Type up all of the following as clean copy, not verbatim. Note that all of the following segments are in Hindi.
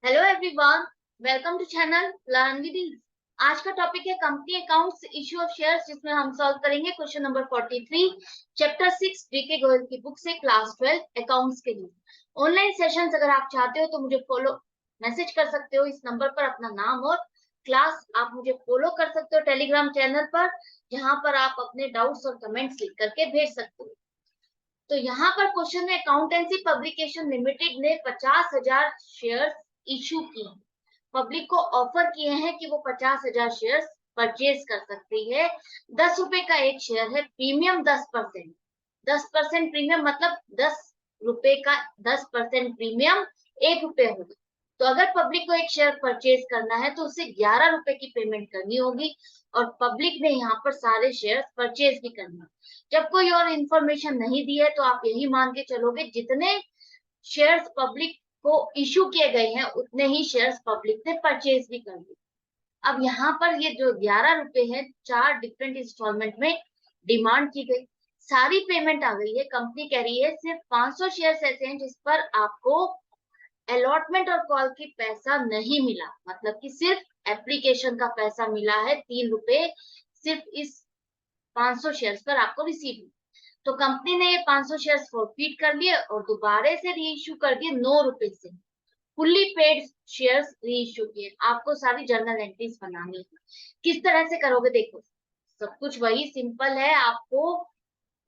Hello everyone, welcome to channel learn with ease. आज का टॉपिक है company accounts issue of shares, जिसमें हम सॉल्व करेंगे question number 43 chapter 6 DK Goyal की बुक से क्लास 12 अकाउंट्स के लिए। ऑनलाइन सेशंस अगर आप चाहते हो तो मुझे फॉलो मैसेज कर सकते हो इस नंबर पर, अपना नाम और क्लास आप मुझे फॉलो कर सकते हो टेलीग्राम चैनल पर, जहां पर आप अपने डाउट्स और कमेंट्स लिख करके भेज सकते हो। तो यहाँ पर क्वेश्चन है, अकाउंटेंसी पब्लिकेशन लिमिटेड ने 50,000 शेयर्स इशू किए, पब्लिक को ऑफर किए हैं कि वो 50,000 शेयर्स परचेज कर सकती है। 10 रुपए का एक शेयर है, प्रीमियम 10%। 10% प्रीमियम मतलब 10 रुपए का 10% प्रीमियम 1 रुपए होगा। तो अगर पब्लिक को एक शेयर परचेज करना है तो उसे 11 रुपए की पेमेंट करनी होगी, और पब्लिक ने यहाँ पर सारे शेयर्स परचेज भी करना। जब कोई और इंफॉर्मेशन नहीं दी है तो आप यही मान के चलोगे जितने शेयर्स पब्लिक को इशू किए गए हैं उतने ही शेयर्स पब्लिक ने परचेज भी कर लिए। अब यहाँ पर ये जो 11 रुपए है, 4 डिफरेंट इंस्टॉलमेंट में डिमांड की गई, सारी पेमेंट आ गई है। कंपनी कह रही है सिर्फ 500 शेयर्स ऐसे हैं जिस पर आपको अलॉटमेंट और कॉल की पैसा नहीं मिला, मतलब कि सिर्फ एप्लीकेशन का पैसा मिला है 3 रुपए, सिर्फ इस 500 शेयर्स पर आपको रिसीव हुई। तो कंपनी ने ये 500 शेयर्स फॉरफिट कर लिए और दोबारा से रीइश्यू कर दिए 9 रुपए से। फुल्ली पेड शेयर्स रीइश्यू किए। आपको सारी जर्नल एंट्रीज बनानी है। किस तरह से करोगे, देखो सब कुछ वही सिंपल है, आपको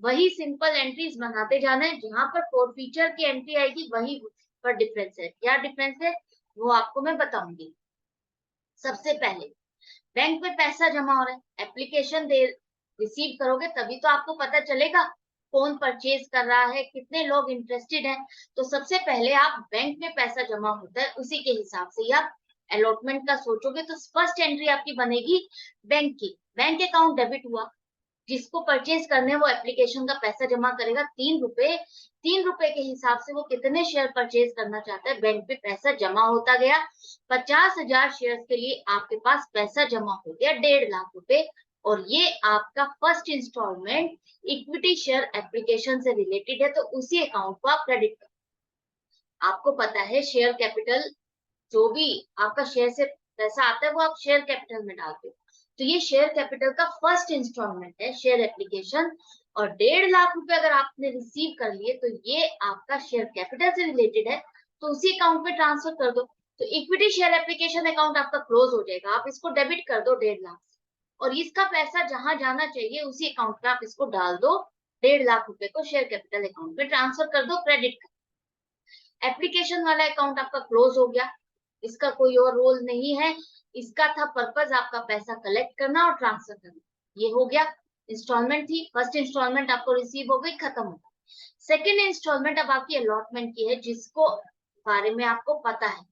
वही सिंपल एंट्रीज बनाते जाना है। जहां पर फॉरफीचर की एंट्री आएगी वही पर डिफरेंस है। क्या डिफरेंस है वो आपको मैं बताऊंगी। सबसे पहले बैंक में पैसा जमा हो रहा है, एप्लीकेशन दे रिसीव करोगे तभी तो आपको पता चलेगा कौन परचेज कर रहा है, कितने लोग इंटरेस्टेड हैं। तो सबसे पहले आप बैंक में पैसा जमा होता है उसी के हिसाब से ही आप अलॉटमेंट का सोचोगे। तो फर्स्ट एंट्री आपकी बनेगी बैंक की। बैंक अकाउंट डेबिट हुआ, जिसको परचेज करने वो एप्लीकेशन का पैसा जमा करेगा 3 रुपए। 3 रुपए के हिसाब से वो कितने शेयर परचेज करना चाहता है, बैंक पे पैसा जमा होता गया। 50,000 शेयर के लिए आपके पास पैसा जमा हो गया 1.5 लाख रुपए। और ये आपका first installment equity share application से रिलेटेड है, तो उसी अकाउंट को आप क्रेडिट करो। आपको पता है शेयर कैपिटल, जो भी आपका शेयर से पैसा आता है वो आप शेयर कैपिटल में डालते हो। तो ये शेयर कैपिटल का फर्स्ट इंस्टॉलमेंट है शेयर एप्लीकेशन। और 1.5 लाख रुपए अगर आपने रिसीव कर लिए तो ये आपका शेयर कैपिटल से रिलेटेड है, तो उसी अकाउंट में ट्रांसफर कर दो। तो इक्विटी शेयर एप्लीकेशन अकाउंट आपका क्लोज हो जाएगा, आप इसको डेबिट कर दो 1.5 लाख से। और इसका पैसा जहां जाना चाहिए उसी अकाउंट में आप इसको डाल दो। 1.5 लाख रुपए को शेयर कैपिटल अकाउंट में ट्रांसफर कर दो, क्रेडिट कर। एप्लीकेशन वाला अकाउंट आपका क्लोज हो गया, इसका कोई और रोल नहीं है। इसका था पर्पस आपका पैसा कलेक्ट करना और ट्रांसफर करना। ये हो गया, इंस्टॉलमेंट थी, फर्स्ट इंस्टॉलमेंट आपको रिसीव हो गई, खत्म हो गई। सेकेंड इंस्टॉलमेंट अब आपकी अलॉटमेंट की है, जिसको बारे में आपको पता है,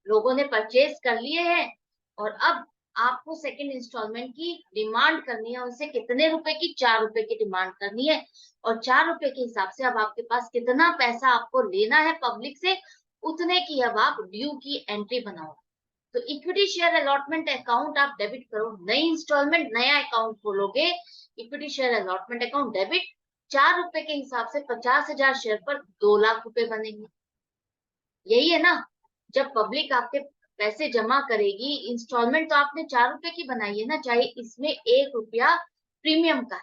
लोगों ने परचेज कर लिए हैं। और अब आपको सेकंड इंस्टॉलमेंट की डिमांड करनी है उनसे। कितने रुपए की, 4 रुपए की डिमांड करनी है। और 4 रुपए के हिसाब से अब आपके पास कितना पैसा आपको लेना है पब्लिक से, उतने की अब आप ड्यू की एंट्री बनाओ। तो इक्विटी शेयर अलॉटमेंट अकाउंट आप डेबिट करो, नई इंस्टॉलमेंट नया अकाउंट खोलोगे। Equity share allotment account debit, 4 रुपए के हिसाब से 50,000 शेयर पर 2 लाख रुपए बनेंगे। यही है ना। जब पब्लिक आपके पैसे जमा करेगी, इंस्टॉलमेंट तो आपने 4 रुपए की बनाई है ना, चाहे इसमें 1 रुपया प्रीमियम का है,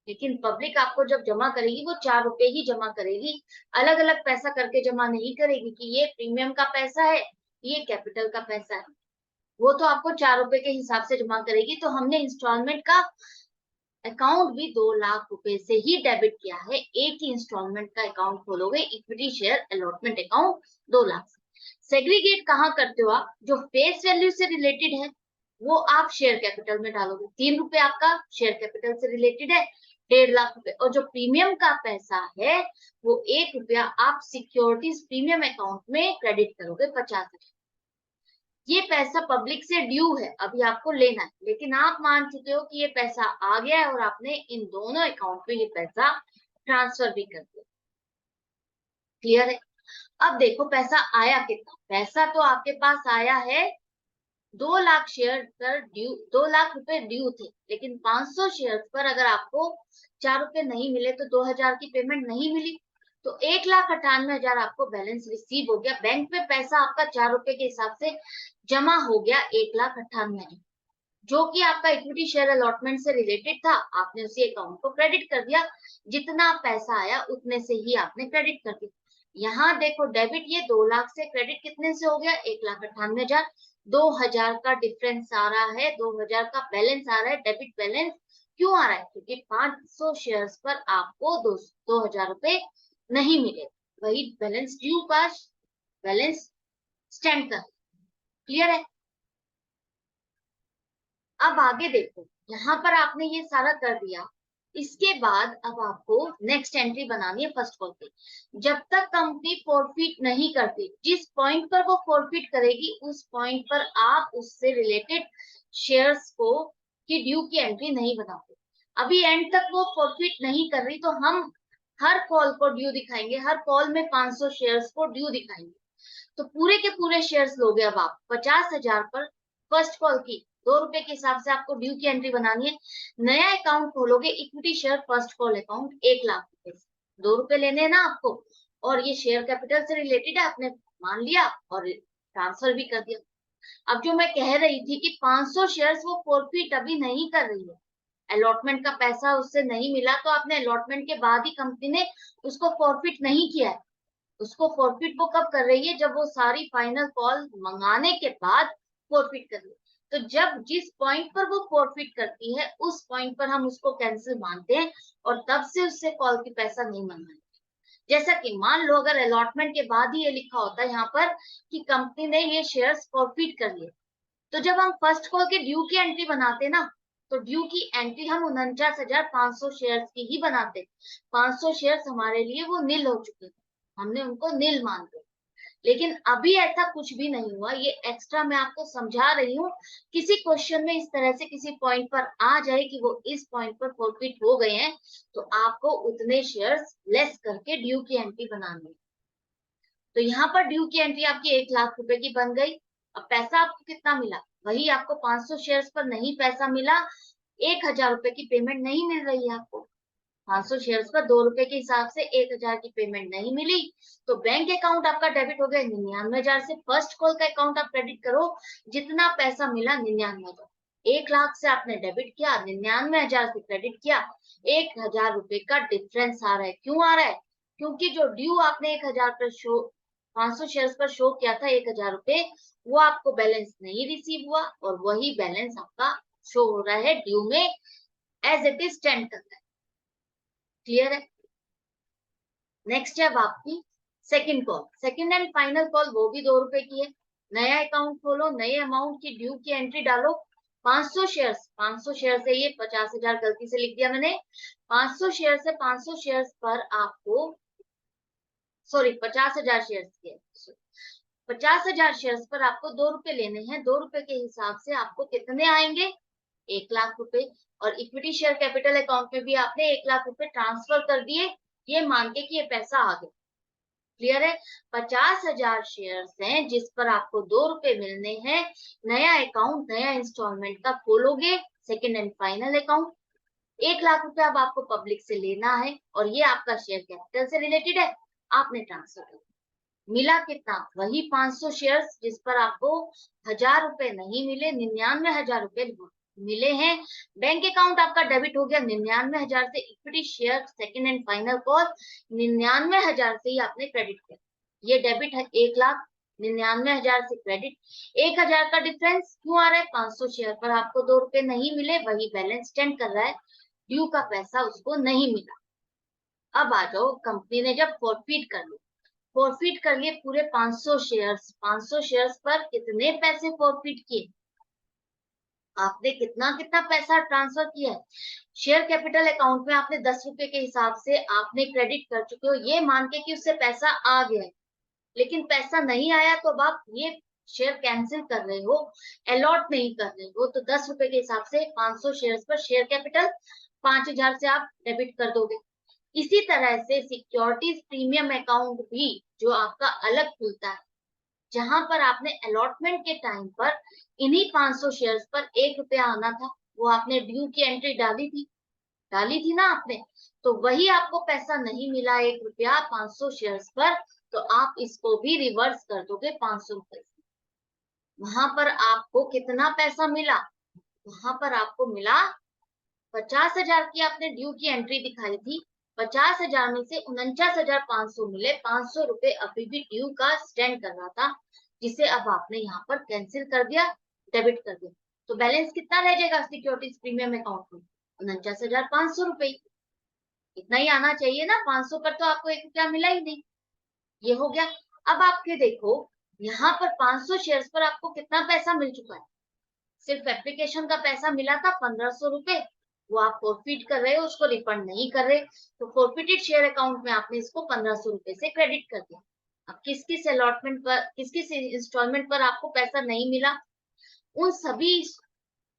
लेकिन पब्लिक आपको जब जमा करेगी वो 4 रुपए ही जमा करेगी। अलग अलग पैसा करके जमा नहीं करेगी कि ये प्रीमियम का पैसा है, ये कैपिटल का पैसा है। वो तो आपको 4 रुपए के हिसाब से जमा करेगी। तो हमने इंस्टॉलमेंट का अकाउंट भी 2 लाख रुपए से ही डेबिट किया है। एक ही इंस्टॉलमेंट का अकाउंट खोलोगे, equity share allotment account 2 lakh. Segregate कहाँ करते हो आप, जो फेस वैल्यू से रिलेटेड है वो आप शेयर कैपिटल में डालोगे। 3 रुपए आपका शेयर कैपिटल से रिलेटेड है, 1.5 लाख रुपए। और जो प्रीमियम का पैसा है वो 1 रुपया आप सिक्योरिटीज प्रीमियम अकाउंट में क्रेडिट करोगे, 50,000। ये पैसा पब्लिक से ड्यू है, अभी आपको लेना है, लेकिन आप मान चुके हो कि ये पैसा आ गया है और आपने इन दोनों अकाउंट में ये पैसा ट्रांसफर भी कर दिया। क्लियर है। अब देखो पैसा आया कितना। पैसा तो आपके पास आया है 2 लाख शेयर पर ड्यू, 2 लाख रुपए ड्यू थे, लेकिन 500 शेयर पर अगर आपको 4 रुपए नहीं मिले तो 2,000 की पेमेंट नहीं मिली। तो 1,98,000 आपको बैलेंस रिसीव हो गया। बैंक में पैसा आपका 4 रुपए के हिसाब से जमा हो गया 1,98,000, जो कि आपका इक्विटी शेयर अलॉटमेंट से रिलेटेड था। आपने उसी अकाउंट को क्रेडिट कर दिया, जितना पैसा आया उतने से ही आपने क्रेडिट कर दिया। यहाँ देखो डेबिट, ये 2 लाख से क्रेडिट कितने से हो गया 1,98,000। 2,000 का डिफरेंस आ रहा है, 2,000 का बैलेंस आ रहा है, डेबिट बैलेंस। क्यों आ रहा है? क्योंकि 500 शेयर्स पर आपको 2,000 रुपए नहीं मिले, वही बैलेंस ड्यू का बैलेंस स्टैंड कर। क्लियर है? अब आगे देखो, यहाँ पर आपने ये सारा कर दिया। इसके बाद अब आपको नेक्स्ट एंट्री बनानी है फर्स्ट कॉल पे। जब तक कंपनी फॉरफिट नहीं करती, जिस पॉइंट पर वो फॉरफिट करेगी उस पॉइंट पर आप उससे रिलेटेड शेयर्स को की ड्यू की एंट्री नहीं बनाते। अभी एंड तक वो फॉरफिट नहीं कर रही, तो हम हर कॉल को ड्यू दिखाएंगे, हर कॉल में 500 शेयर्स को ड्यू दिखाएंगे। तो पूरे के पूरे शेयर्स लोगे अब आप 50,000 पर फर्स्ट कॉल की 2 रुपए के हिसाब से आपको ड्यू की एंट्री बनानी है। नया अकाउंट खोलोगे equity share first call account 1,00,000 रुपए से। 2 रुपए लेने हैं ना आपको, और ये शेयर कैपिटल से रिलेटेड है, आपने मान लिया और ट्रांसफर भी कर दिया। अब जो मैं कह रही थी कि 500 शेयर्स वो फॉरफिट अभी नहीं कर रही है, अलॉटमेंट का पैसा उससे नहीं मिला, तो आपने अलॉटमेंट के बाद ही कंपनी ने उसको फॉरफिट नहीं किया है। उसको फॉरफिट वो कब कर रही है? जब वो सारी फाइनल कॉल मंगाने के बाद फॉरफिट कर रही है। तो जब जिस पॉइंट पर वो फॉरफिट करती है उस पॉइंट पर हम उसको कैंसिल मानते हैं, और तब से उससे कॉल की पैसा नहीं मंगाएंगे। जैसा कि मान लो अगर अलॉटमेंट के बाद ही ये लिखा होता है यहाँ पर कि कंपनी ने ये शेयर्स फॉरफिट कर लिए, तो जब हम फर्स्ट कॉल के ड्यू की एंट्री बनाते ना, तो ड्यू की एंट्री हम 49,500 शेयर्स की ही बनाते। 500 शेयर्स हमारे लिए वो नील हो चुके थे, हमने उनको नील मान लिया। लेकिन अभी ऐसा कुछ भी नहीं हुआ, ये एक्स्ट्रा मैं आपको समझा रही हूँ। किसी क्वेश्चन में इस तरह से किसी पॉइंट पर आ जाए कि वो इस पॉइंट पर फॉरफिट हो गए हैं, तो आपको उतने शेयर्स लेस करके ड्यू की एंट्री बनानी है। तो यहाँ पर ड्यू की एंट्री आपकी 1,00,000 रुपए की बन गई। अब पैसा आपको कितना मिला? वही आपको 500 शेयर्स पर नहीं पैसा मिला, 1,000 रुपए की पेमेंट नहीं मिल रही है आपको। 500 शेयर्स पर 2 रुपए के हिसाब से 1,000 की पेमेंट नहीं मिली, तो बैंक अकाउंट आपका डेबिट हो गया 99,000 से। फर्स्ट कॉल का अकाउंट आप क्रेडिट करो, जितना पैसा मिला 99,000। 1,00,000 से आपने डेबिट किया, 99,000 से क्रेडिट किया, 1,000 रुपए का डिफरेंस आ रहा है। क्यों आ रहा है? क्योंकि जो ड्यू आपने 1,000 पर शो 500 शेयर्स पर शो किया था 1,000 रुपए, वो आपको बैलेंस नहीं रिसीव हुआ, और वही बैलेंस आपका शो हो रहा है ड्यू में, एज इट इज स्टैंड कर रहा है। क्लियर है? नेक्स्ट है अब आपकी second call, second and final call, वो भी 2 रुपए की है। नया अकाउंट खोलो, नए अमाउंट की ड्यू की एंट्री डालो। 500 शेयर्स, 500 शेयर से ये 50,000 गलती से लिख दिया मैंने। 500 शेयर से 500 शेयर्स पर आपको, सॉरी 50,000 शेयर्स के, 50,000 शेयर्स पर आपको 2 रुपए लेने हैं। 2 रुपए के हिसाब से आपको कितने आएंगे? 1,00,000 रुपए। और इक्विटी शेयर कैपिटल अकाउंट में भी आपने 1,00,000 रुपए ट्रांसफर कर दिए, ये मान के कि ये पैसा आ गया। क्लियर है? 50,000 शेयर्स हैं जिस पर आपको 2 रुपए मिलने हैं। नया अकाउंट, नया इंस्टॉलमेंट का खोलोगे, सेकंड एंड फाइनल अकाउंट। 1,00,000 रुपए अब आपको पब्लिक से लेना है, और ये आपका शेयर कैपिटल से रिलेटेड है, आपने ट्रांसफर कर। मिला कितना? वही 500 शेयर्स जिस पर आपको 1,000 रुपए नहीं मिले, 99,000 रुपए मिले हैं। बैंक अकाउंट आपका डेबिट हो गया 99,000 से। Equity share second and final call 99,000 से ही आपने क्रेडिट किया। ये डेबिट है 1,00,000, 99,000 से क्रेडिट। 1,000 का डिफरेंस क्यों आ रहा है? 500 शेयर पर आपको 2 रुपए नहीं मिले, वही बैलेंस स्टैंड कर रहा है, ड्यू का पैसा उसको नहीं मिला। अब आ जाओ, कंपनी ने जब फॉरफिट कर लिया, फॉरफिट कर लिए पूरे 500 शेयर्स, 500 शेयर्स पर कितने पैसे फॉरफिट किए? आपने कितना कितना पैसा ट्रांसफर किया है? शेयर कैपिटल अकाउंट में आपने 10 रुपए के हिसाब से आपने क्रेडिट कर चुके हो, ये मान के कि उससे पैसा आ गया है। लेकिन पैसा नहीं आया, तो अब आप ये शेयर कैंसिल कर रहे हो, अलॉट नहीं कर रहे हो, तो 10 रुपए के हिसाब से 500 शेयर्स पर शेयर कैपिटल 5,000 से आप डेबिट कर दोगे। इसी तरह से सिक्योरिटीज प्रीमियम अकाउंट भी जो आपका अलग खुलता है, जहां पर आपने अलॉटमेंट के टाइम पर इन्हीं 500 शेयर्स पर 1 रुपया आना था, वो आपने ड्यू की एंट्री डाली थी, डाली थी ना आपने, तो वही आपको पैसा नहीं मिला 1 रुपया 500 शेयर्स पर, तो आप इसको भी रिवर्स कर दोगे 500 रुपए से। वहां पर आपको कितना पैसा मिला? वहां पर आपको मिला 50,000 की आपने ड्यू की एंट्री दिखाई थी, 50,000 में से 49,500 मिले, 500 रुपए अभी भी ड्यू का स्टैंड कर रहा था, जिसे अब आपने यहाँ पर कैंसिल कर दिया, डेबिट कर दिया। तो बैलेंस कितना रह जाएगा सिक्योरिटीज प्रीमियम अकाउंट में? 49,500 रुपए। इतना ही आना चाहिए ना, 500 पर तो आपको 1 रुपया मिला ही नहीं। ये हो गया। अब आपके देखो यहाँ पर 500 शेयर्स पर आपको कितना पैसा मिल चुका है? सिर्फ एप्लीकेशन का पैसा मिला था 1500 रुपए, वो आप फॉरफिट कर रहे हो, उसको रिफंड नहीं कर रहे, तो फॉरफिटेड शेयर अकाउंट में आपने इसको 1500 रुपए से क्रेडिट कर दिया। अब किस किस अलॉटमेंट पर, किस किस इंस्टॉलमेंट पर आपको पैसा नहीं मिला? उन सभी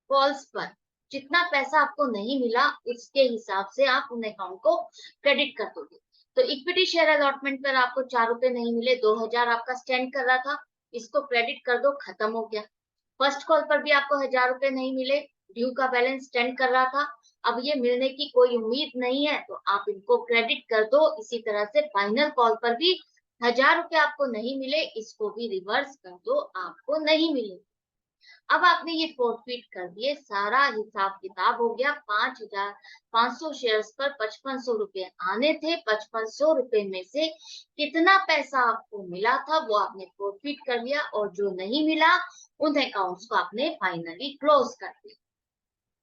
कॉल्स पर जितना पैसा आपको नहीं मिला, उसके हिसाब से आप उन अकाउंट को क्रेडिट कर दोगे। तो इक्विटी शेयर अलॉटमेंट पर आपको 4 रुपए नहीं मिले, 2000 आपका स्टैंड कर रहा था, इसको क्रेडिट कर दो, खत्म हो गया। फर्स्ट कॉल पर भी आपको 1000 रुपए नहीं मिले, ड्यू का बैलेंस स्टैंड कर रहा था, अब ये मिलने की कोई उम्मीद नहीं है, तो आप इनको क्रेडिट कर दो। इसी तरह से फाइनल कॉल पर भी 1000 रुपए आपको नहीं मिले, इसको भी रिवर्स कर दो, आपको नहीं मिले। अब आपने ये फॉरफिट कर दिए, सारा हिसाब किताब हो गया। 5,500 शेयर्स पर 5500 रुपए आने थे, 5500 रुपए में से कितना पैसा आपको मिला था वो आपने फॉरफिट कर लिया, और जो नहीं मिला उन अकाउंट्स को आपने फाइनली क्लोज कर दिया।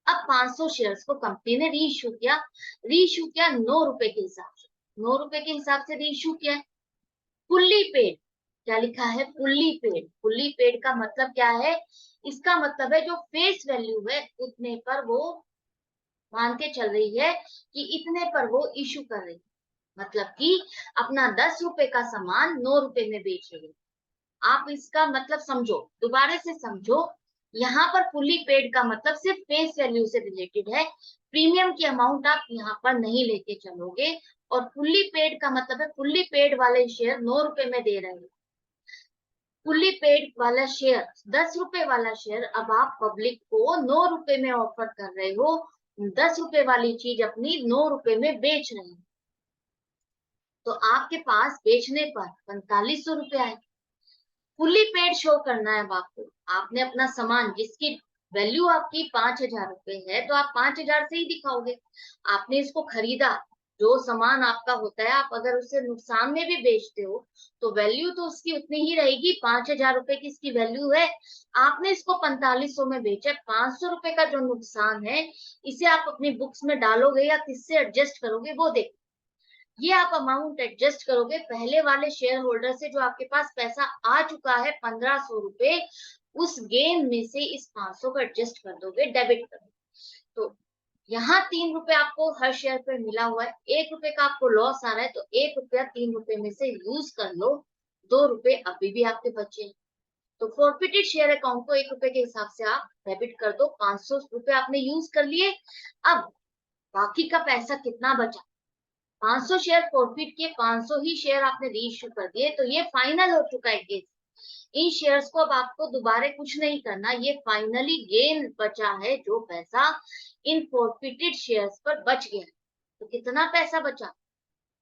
अब 500 शेयर्स को कंपनी ने रीइश्यू किया, 9 रुपए के हिसाब से, 9 रुपए के हिसाब से रीइश्यू किया है। फुल्ली पेड, क्या लिखा है? Fully paid. फुल्ली पेड का मतलब क्या है? इसका मतलब है जो फेस वैल्यू है उतने पर वो मान के चल रही है कि इतने पर वो इशू कर रही है, मतलब कि अपना 10 रुपए का सामान 9 रुपए में बेच रही है। आप इसका मतलब समझो, दोबारा से समझो। यहाँ पर फुल्ली पेड का मतलब सिर्फ फेस वैल्यू से रिलेटेड है, प्रीमियम की अमाउंट आप यहाँ पर नहीं लेके चलोगे। और फुल्ली पेड का मतलब है फुल्ली पेड वाले शेयर 9 रुपए में दे रहे हैं, फुल्ली पेड वाला शेयर 10 रुपए वाला शेयर अब आप पब्लिक को 9 रुपए में ऑफर कर रहे हो, 10 रुपए वाली चीज अपनी 9 रुपए में बेच रहे हैं, तो आपके पास बेचने पर 4500 रुपए आए। फुल्ली पेड शो करना है अब आपको, आपने अपना सामान जिसकी वैल्यू आपकी 5,000 रुपए है, तो आप 5,000 से ही दिखाओगे। आपने इसको खरीदा, जो सामान आपका होता है, आप अगर उसे नुकसान में भी बेचते हो तो वैल्यू तो उसकी उतनी ही रहेगी, 5,000 रुपए की इसकी वैल्यू है। आपने इसको 4500 में बेचा, 500 रुपए का जो नुकसान है इसे आप अपनी बुक्स में डालोगे या किससे एडजस्ट करोगे वो देखो। ये आप अमाउंट एडजस्ट करोगे पहले वाले शेयर होल्डर से, जो आपके पास पैसा आ चुका है 1500 रुपए, उस गेन में से इस 500 को एडजस्ट कर दोगे, डेबिट कर दोगे। तो यहाँ 3 रुपए आपको हर शेयर पे मिला हुआ है, 1 रुपए का आपको लॉस आ रहा है, तो 1 रुपया 3 रुपए में से यूज कर लो, 2 रुपए अभी भी आपके बचे हैं। तो फॉरफिटेड शेयर अकाउंट को 1 रुपए के हिसाब से आप डेबिट कर दो, 500 रुपए आपने यूज कर लिए। अब बाकी का पैसा कितना बचा? 500 शेयर फॉरफिट किए, 500 ही शेयर आपने रीइश्यू कर दिए, तो ये फाइनल हो चुका है केस। इन शेयर्स को अब आपको दोबारा कुछ नहीं करना, ये फाइनली गेन बचा है, जो पैसा इन फॉरफिटेड शेयर्स पर बच गया। तो कितना पैसा बचा?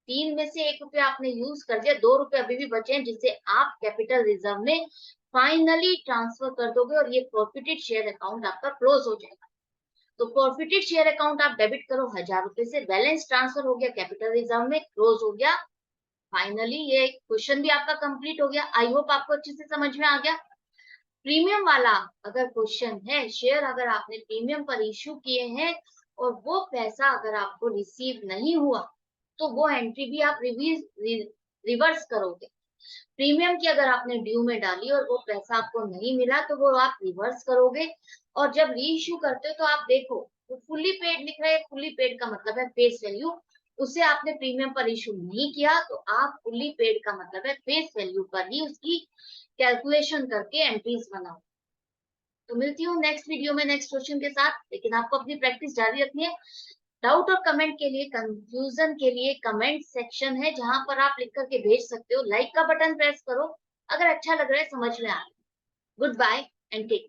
3 में से 1 रुपया आपने यूज कर दिया, 2 रुपए अभी भी बचे हैं, जिसे आप कैपिटल रिजर्व में फाइनली ट्रांसफर कर दोगे, और ये फॉरफिटेड शेयर अकाउंट आपका क्लोज हो जाएगा। तो फॉरफिटेड शेयर अकाउंट आप डेबिट करो 1000 रुपए से, बैलेंस ट्रांसफर हो गया कैपिटल रिजर्व में, क्लोज हो गया। फाइनली ये क्वेश्चन भी आपका कंप्लीट हो गया। आई होप आपको अच्छे से समझ में आ गया। प्रीमियम वाला अगर क्वेश्चन है, शेयर अगर आपने प्रीमियम पर इश्यू किए हैं और वो पैसा अगर आपको रिसीव नहीं हुआ, तो वो एंट्री भी आप रिवर्स करोगे। प्रीमियम की अगर आपने ड्यू में डाली और वो पैसा आपको नहीं मिला, तो वो आप रिवर्स करोगे। और जब री इश्यू करते हो तो आप देखो, वो फुल्ली पेड लिख रहा है, फुल्ली पेड का मतलब है फेस वैल्यू, उसे आपने प्रीमियम पर इश्यू नहीं किया, तो आप फुल्ली पेड का मतलब है फेस वैल्यू पर ही उसकी कैलकुलेशन करके एंट्रीज बनाओ। तो मिलती हूँ नेक्स्ट वीडियो में नेक्स्ट क्वेश्चन के साथ, लेकिन आपको अपनी प्रैक्टिस जारी रखनी है। डाउट और कमेंट के लिए, कंफ्यूजन के लिए कमेंट सेक्शन है, जहां पर आप लिख करके भेज सकते हो। लाइक का बटन प्रेस करो अगर अच्छा लग रहा है, समझ में आ रहा है। Good bye and take